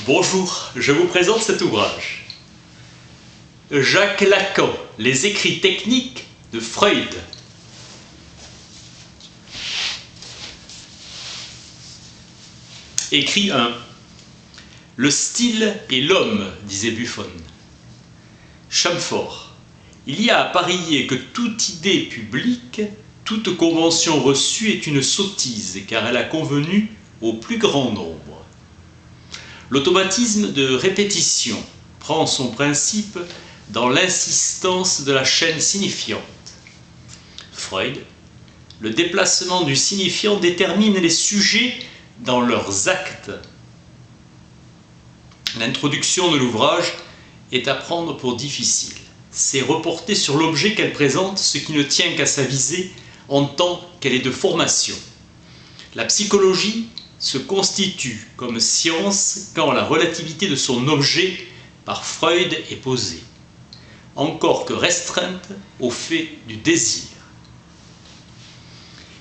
Bonjour, je vous présente cet ouvrage. Jacques Lacan, les écrits techniques de Freud. Écrit 1. Le style et l'homme, disait Buffon. Chamfort. Il y a à parier que toute idée publique, toute convention reçue est une sottise, car elle a convenu au plus grand nombre. L'automatisme de répétition prend son principe dans l'insistance de la chaîne signifiante. Freud, le déplacement du signifiant détermine les sujets dans leurs actes. L'introduction de l'ouvrage est à prendre pour difficile. C'est reporter sur l'objet qu'elle présente ce qui ne tient qu'à sa visée en tant qu'elle est de formation. La psychologie se constitue comme science quand la relativité de son objet par Freud est posée, encore que restreinte au fait du désir.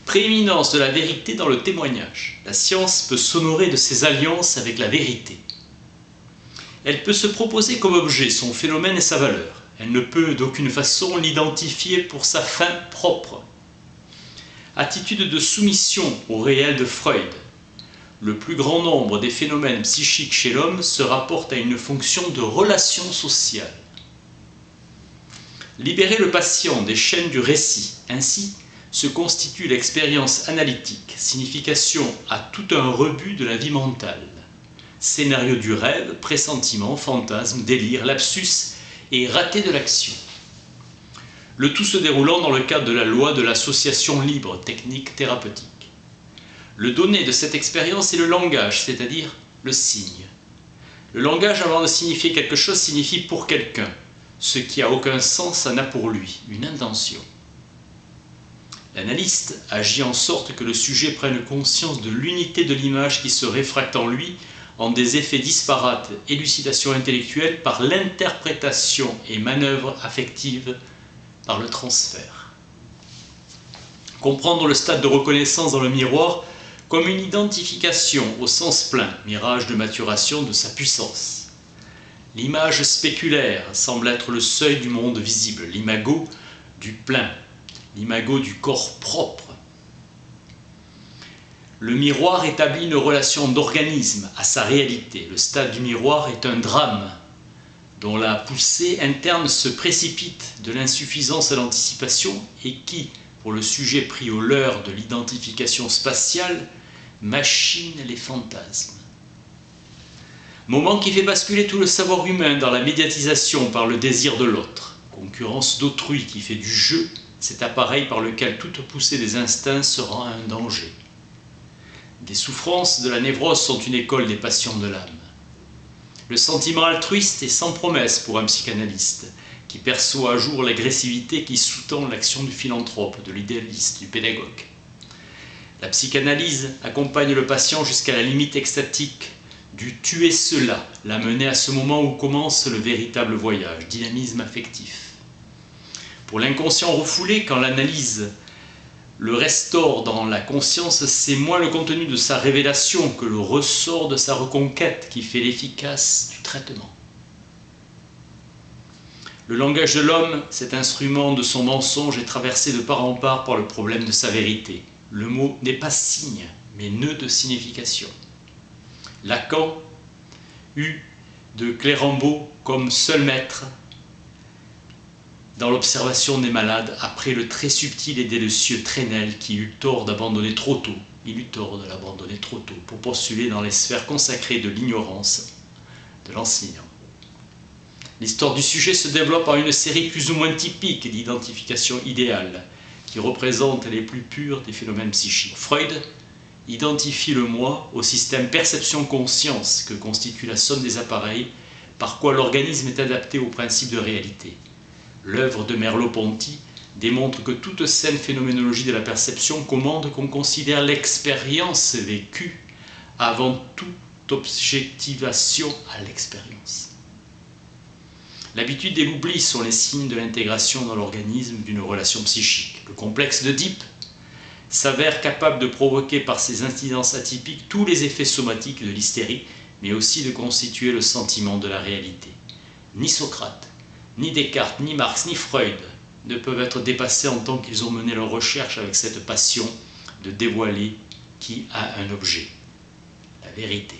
Prééminence de la vérité dans le témoignage. La science peut s'honorer de ses alliances avec la vérité. Elle peut se proposer comme objet son phénomène et sa valeur. Elle ne peut d'aucune façon l'identifier pour sa fin propre. Attitude de soumission au réel de Freud. Le plus grand nombre des phénomènes psychiques chez l'homme se rapportent à une fonction de relation sociale. Libérer le patient des chaînes du récit, ainsi se constitue l'expérience analytique, signification à tout un rebut de la vie mentale. Scénario du rêve, pressentiment, fantasme, délire, lapsus et raté de l'action. Le tout se déroulant dans le cadre de la loi de l'association libre, technique thérapeutique. Le donné de cette expérience est le langage, c'est-à-dire le signe. Le langage, avant de signifier quelque chose, signifie pour quelqu'un. Ce qui n'a aucun sens en a pour lui, une intention. L'analyste agit en sorte que le sujet prenne conscience de l'unité de l'image qui se réfracte en lui en des effets disparates, élucidation intellectuelle par l'interprétation et manœuvre affective par le transfert. Comprendre le stade de reconnaissance dans le miroir comme une identification au sens plein, mirage de maturation de sa puissance. L'image spéculaire semble être le seuil du monde visible, l'imago du plein, l'imago du corps propre. Le miroir établit une relation d'organisme à sa réalité. Le stade du miroir est un drame dont la poussée interne se précipite de l'insuffisance à l'anticipation et qui, pour le sujet pris au leurre de l'identification spatiale, machine les fantasmes. Moment qui fait basculer tout le savoir humain dans la médiatisation par le désir de l'autre. Concurrence d'autrui qui fait du jeu cet appareil par lequel toute poussée des instincts se rend un danger. Des souffrances de la névrose sont une école des passions de l'âme. Le sentiment altruiste est sans promesse pour un psychanalyste qui perçoit à jour l'agressivité qui sous-tend l'action du philanthrope, de l'idéaliste, du pédagogue. La psychanalyse accompagne le patient jusqu'à la limite extatique du « tuer cela », l'amener à ce moment où commence le véritable voyage, dynamisme affectif. Pour l'inconscient refoulé, quand l'analyse le restaure dans la conscience, c'est moins le contenu de sa révélation que le ressort de sa reconquête qui fait l'efficace du traitement. Le langage de l'homme, cet instrument de son mensonge, est traversé de part en part par le problème de sa vérité. Le mot n'est pas signe, mais nœud de signification. Lacan eut de Clérambault comme seul maître dans l'observation des malades après le très subtil et délicieux Trenel qui eut tort d'abandonner trop tôt. Il eut tort de l'abandonner trop tôt pour postuler dans les sphères consacrées de l'ignorance de l'enseignant. L'histoire du sujet se développe en une série plus ou moins typique d'identification idéale qui représente les plus purs des phénomènes psychiques. Freud identifie le moi au système perception-conscience que constitue la somme des appareils par quoi l'organisme est adapté au principe de réalité. L'œuvre de Merleau-Ponty démontre que toute saine phénoménologie de la perception commande qu'on considère l'expérience vécue avant toute objectivation à l'expérience. L'habitude et l'oubli sont les signes de l'intégration dans l'organisme d'une relation psychique. Le complexe d'Oedipe s'avère capable de provoquer par ses incidences atypiques tous les effets somatiques de l'hystérie, mais aussi de constituer le sentiment de la réalité. Ni Socrate, ni Descartes, ni Marx, ni Freud ne peuvent être dépassés en tant qu'ils ont mené leur recherche avec cette passion de dévoiler qui a un objet, la vérité.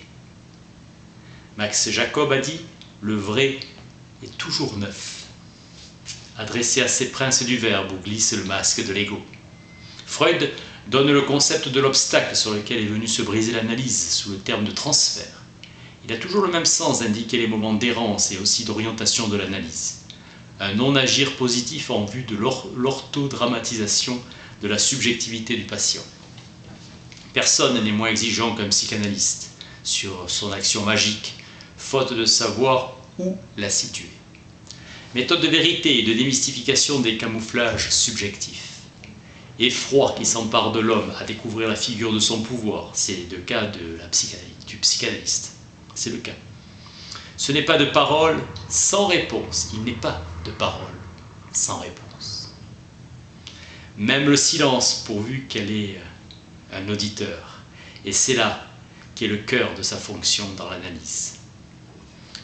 Max Jacob a dit « Le vrai est toujours neuf », adressé à ces princes du verbe où glisse le masque de l'ego. Freud donne le concept de l'obstacle sur lequel est venue se briser l'analyse sous le terme de transfert. Il a toujours le même sens d'indiquer les moments d'errance et aussi d'orientation de l'analyse. Un non-agir positif en vue de l'orthodramatisation de la subjectivité du patient. Personne n'est moins exigeant qu'un psychanalyste sur son action magique, faute de savoir où la situer. Méthode de vérité et de démystification des camouflages subjectifs. Effroi qui s'empare de l'homme à découvrir la figure de son pouvoir, c'est le cas du psychanalyste. C'est le cas. Ce n'est pas de parole sans réponse. Il n'est pas de parole sans réponse. Même le silence, pourvu qu'elle ait un auditeur. Et c'est là qu'est le cœur de sa fonction dans l'analyse.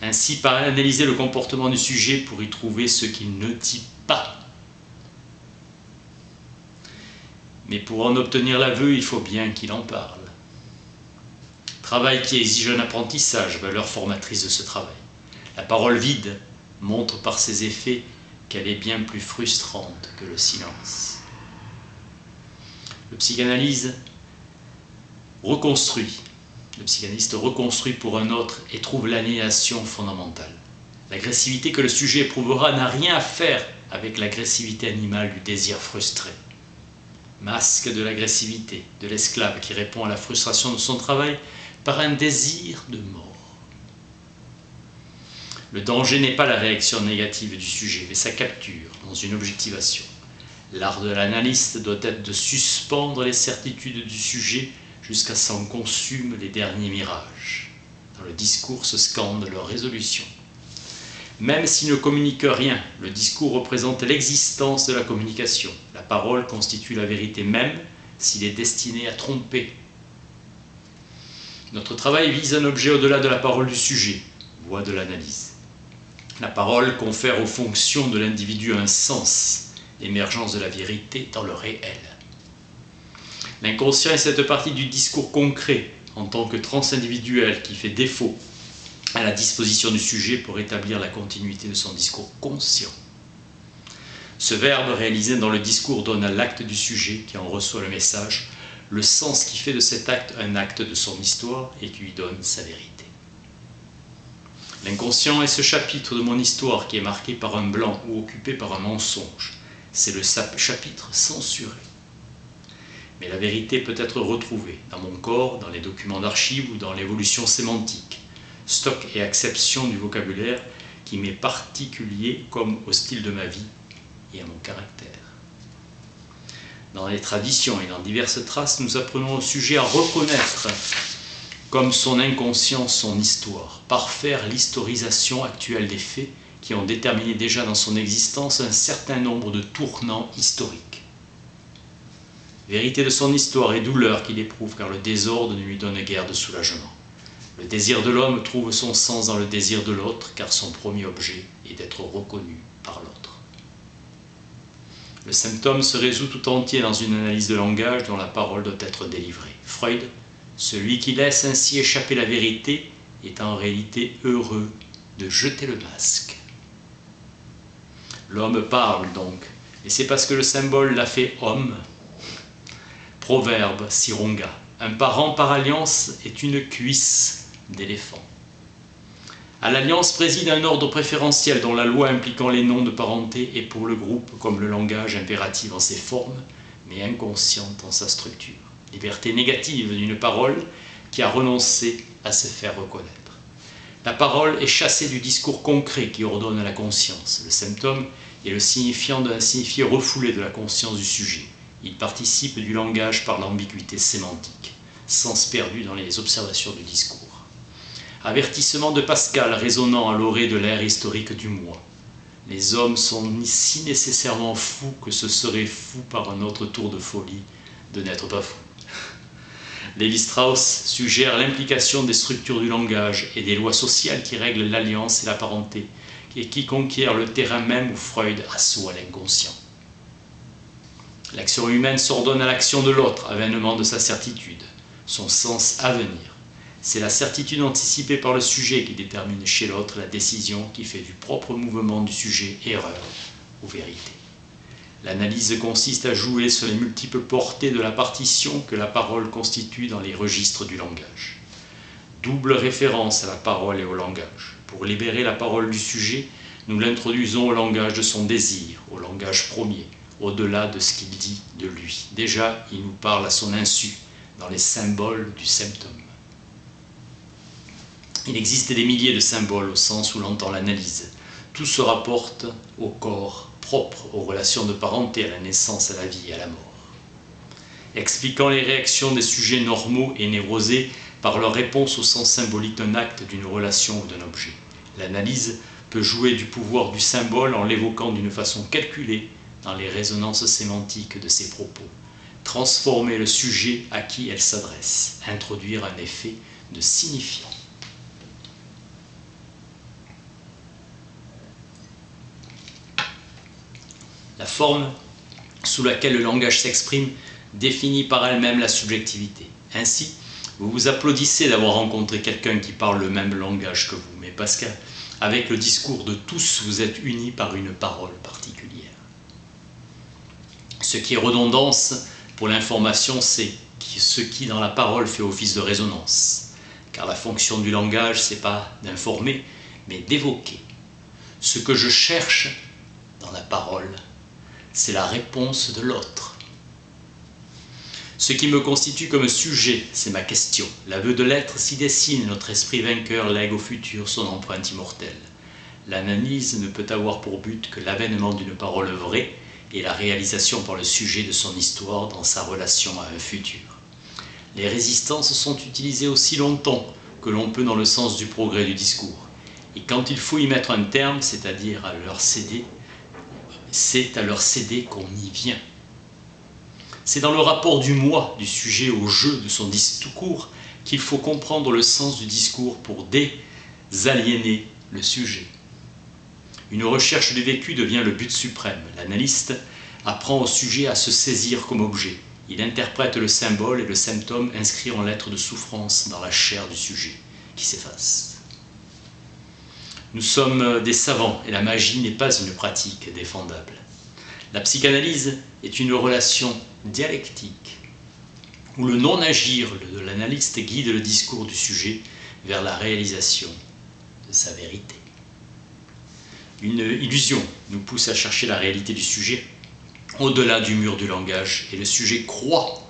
Ainsi, par analyser le comportement du sujet pour y trouver ce qu'il ne dit pas. Mais pour en obtenir l'aveu, il faut bien qu'il en parle. Travail qui exige un apprentissage, valeur formatrice de ce travail. La parole vide montre par ses effets qu'elle est bien plus frustrante que le silence. Le psychanalyste reconstruit pour un autre et trouve l'annihilation fondamentale. L'agressivité que le sujet éprouvera n'a rien à faire avec l'agressivité animale du désir frustré. Masque de l'agressivité de l'esclave qui répond à la frustration de son travail par un désir de mort. Le danger n'est pas la réaction négative du sujet, mais sa capture dans une objectivation. L'art de l'analyste doit être de suspendre les certitudes du sujet jusqu'à ce qu'en consument les derniers mirages. Dans le discours se scande leur résolution. Même s'il ne communique rien, le discours représente l'existence de la communication. La parole constitue la vérité même s'il est destiné à tromper. Notre travail vise un objet au-delà de la parole du sujet, voie de l'analyse. La parole confère aux fonctions de l'individu un sens, l'émergence de la vérité dans le réel. L'inconscient est cette partie du discours concret, en tant que transindividuel qui fait défaut à la disposition du sujet pour établir la continuité de son discours conscient. Ce verbe réalisé dans le discours donne à l'acte du sujet qui en reçoit le message le sens qui fait de cet acte un acte de son histoire et qui lui donne sa vérité. L'inconscient est ce chapitre de mon histoire qui est marqué par un blanc ou occupé par un mensonge. C'est le chapitre censuré. Mais la vérité peut être retrouvée dans mon corps, dans les documents d'archives ou dans l'évolution sémantique, stock et acception du vocabulaire qui m'est particulier comme au style de ma vie et à mon caractère. Dans les traditions et dans diverses traces, nous apprenons au sujet à reconnaître comme son inconscient son histoire, parfaire l'historisation actuelle des faits qui ont déterminé déjà dans son existence un certain nombre de tournants historiques. Vérité de son histoire et douleur qu'il éprouve car le désordre ne lui donne guère de soulagement. Le désir de l'homme trouve son sens dans le désir de l'autre car son premier objet est d'être reconnu par l'autre. Le symptôme se résout tout entier dans une analyse de langage dont la parole doit être délivrée. Freud, celui qui laisse ainsi échapper la vérité, est en réalité heureux de jeter le masque. L'homme parle donc, et c'est parce que le symbole l'a fait homme. Proverbe Sironga, un parent par alliance est une cuisse d'éléphant. À l'alliance préside un ordre préférentiel dont la loi impliquant les noms de parenté est pour le groupe comme le langage impératif en ses formes, mais inconsciente en sa structure. Liberté négative d'une parole qui a renoncé à se faire reconnaître. La parole est chassée du discours concret qui ordonne la conscience. Le symptôme est le signifiant d'un signifié refoulé de la conscience du sujet. Il participe du langage par l'ambiguïté sémantique, sens perdu dans les observations du discours. Avertissement de Pascal résonnant à l'orée de l'ère historique du moi. Les hommes sont si nécessairement fous que ce serait fou par un autre tour de folie de n'être pas fous. Lévi-Strauss suggère l'implication des structures du langage et des lois sociales qui règlent l'alliance et la parenté, et qui conquièrent le terrain même où Freud assoit l'inconscient. L'action humaine s'ordonne à l'action de l'autre, avènement de sa certitude, son sens à venir. C'est la certitude anticipée par le sujet qui détermine chez l'autre la décision qui fait du propre mouvement du sujet erreur ou vérité. L'analyse consiste à jouer sur les multiples portées de la partition que la parole constitue dans les registres du langage. Double référence à la parole et au langage. Pour libérer la parole du sujet, nous l'introduisons au langage de son désir, au langage premier, au-delà de ce qu'il dit de lui. Déjà, il nous parle à son insu, dans les symboles du symptôme. Il existe des milliers de symboles au sens où l'entend l'analyse. Tout se rapporte au corps propre, aux relations de parenté, à la naissance, à la vie et à la mort. Expliquant les réactions des sujets normaux et névrosés par leur réponse au sens symbolique d'un acte, d'une relation ou d'un objet. L'analyse peut jouer du pouvoir du symbole en l'évoquant d'une façon calculée dans les résonances sémantiques de ses propos. Transformer le sujet à qui elle s'adresse, introduire un effet de signifiant. La forme sous laquelle le langage s'exprime définit par elle-même la subjectivité. Ainsi, vous vous applaudissez d'avoir rencontré quelqu'un qui parle le même langage que vous, mais parce qu'avec le discours de tous, vous êtes unis par une parole particulière. Ce qui est redondance pour l'information, c'est ce qui dans la parole fait office de résonance. Car la fonction du langage, ce n'est pas d'informer, mais d'évoquer. Ce que je cherche dans la parole, c'est la réponse de l'autre. Ce qui me constitue comme sujet, c'est ma question. L'aveu de l'être s'y dessine, notre esprit vainqueur lègue au futur son empreinte immortelle. L'analyse ne peut avoir pour but que l'avènement d'une parole vraie et la réalisation par le sujet de son histoire dans sa relation à un futur. Les résistances sont utilisées aussi longtemps que l'on peut dans le sens du progrès du discours. Et quand il faut y mettre un terme, c'est-à-dire à leur céder, c'est à leur céder qu'on y vient. C'est dans le rapport du moi, du sujet au jeu de son discours, qu'il faut comprendre le sens du discours pour désaliéner le sujet. Une recherche du vécu devient le but suprême. L'analyste apprend au sujet à se saisir comme objet. Il interprète le symbole et le symptôme inscrit en lettres de souffrance dans la chair du sujet, qui s'efface. Nous sommes des savants et la magie n'est pas une pratique défendable. La psychanalyse est une relation dialectique où le non-agir de l'analyste guide le discours du sujet vers la réalisation de sa vérité. Une illusion nous pousse à chercher la réalité du sujet au-delà du mur du langage et le sujet croit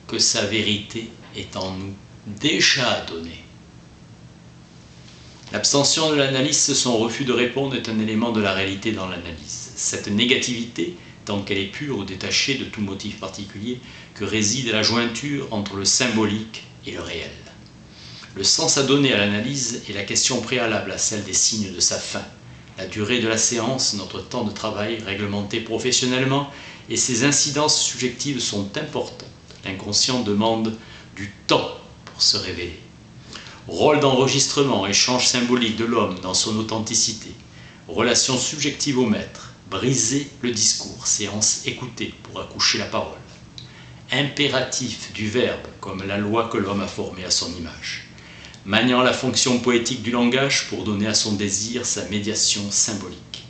que sa vérité est en nous déjà donnée. L'abstention de l'analyse, son refus de répondre, est un élément de la réalité dans l'analyse. Cette négativité, tant qu'elle est pure ou détachée de tout motif particulier, que réside la jointure entre le symbolique et le réel. Le sens à donner à l'analyse est la question préalable à celle des signes de sa fin. La durée de la séance, notre temps de travail réglementé professionnellement et ses incidences subjectives sont importantes. L'inconscient demande du temps pour se révéler. Rôle d'enregistrement, échange symbolique de l'homme dans son authenticité, relation subjective au maître, briser le discours, séance écoutée pour accoucher la parole, impératif du verbe comme la loi que l'homme a formée à son image, maniant la fonction poétique du langage pour donner à son désir sa médiation symbolique.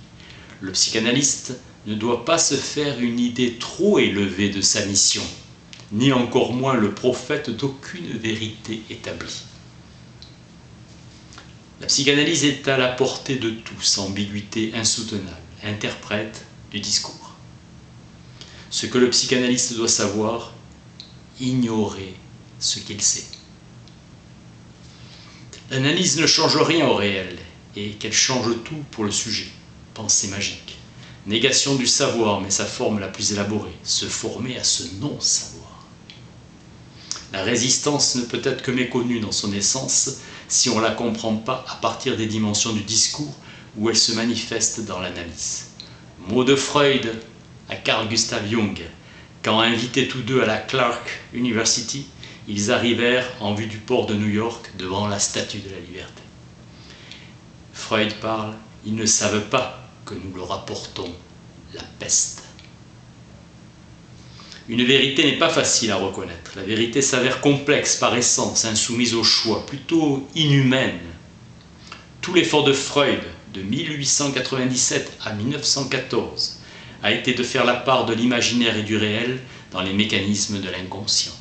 Le psychanalyste ne doit pas se faire une idée trop élevée de sa mission, ni encore moins le prophète d'aucune vérité établie. La psychanalyse est à la portée de tous, ambiguïté insoutenable, interprète du discours. Ce que le psychanalyste doit savoir, ignorer ce qu'il sait. L'analyse ne change rien au réel, et qu'elle change tout pour le sujet. Pensée magique. Négation du savoir, mais sa forme la plus élaborée, se former à ce non-savoir. La résistance ne peut être que méconnue dans son essence si on ne la comprend pas à partir des dimensions du discours où elle se manifeste dans l'analyse. Mot de Freud à Carl Gustav Jung, quand invités tous deux à la Clark University, ils arrivèrent en vue du port de New York devant la Statue de la Liberté. Freud parle, ils ne savent pas que nous leur apportons la peste. Une vérité n'est pas facile à reconnaître. La vérité s'avère complexe par essence, insoumise au choix, plutôt inhumaine. Tout l'effort de Freud, de 1897 à 1914, a été de faire la part de l'imaginaire et du réel dans les mécanismes de l'inconscient.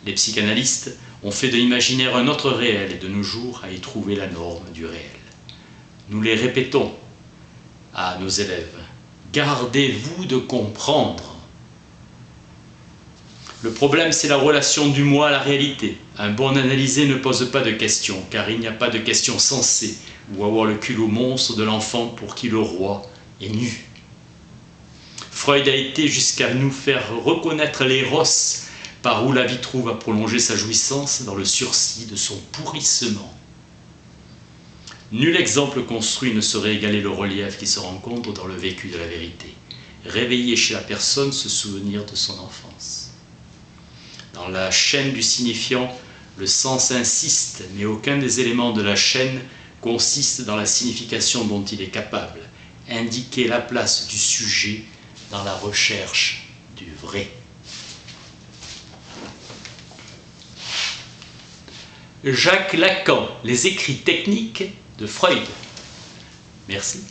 Les psychanalystes ont fait de l'imaginaire un autre réel et de nos jours à y trouver la norme du réel. Nous les répétons à nos élèves, gardez-vous de comprendre. Le problème, c'est la relation du moi à la réalité. Un bon analysé ne pose pas de questions, car il n'y a pas de questions sensées, ou avoir le cul au monstre de l'enfant pour qui le roi est nu. Freud a été jusqu'à nous faire reconnaître l'éros, par où la vie trouve à prolonger sa jouissance dans le sursis de son pourrissement. Nul exemple construit ne saurait égaler le relief qui se rencontre dans le vécu de la vérité. Réveiller chez la personne ce souvenir de son enfance. Dans la chaîne du signifiant, le sens insiste, mais aucun des éléments de la chaîne consiste dans la signification dont il est capable, indiquer la place du sujet dans la recherche du vrai. Jacques Lacan, les écrits techniques de Freud. Merci.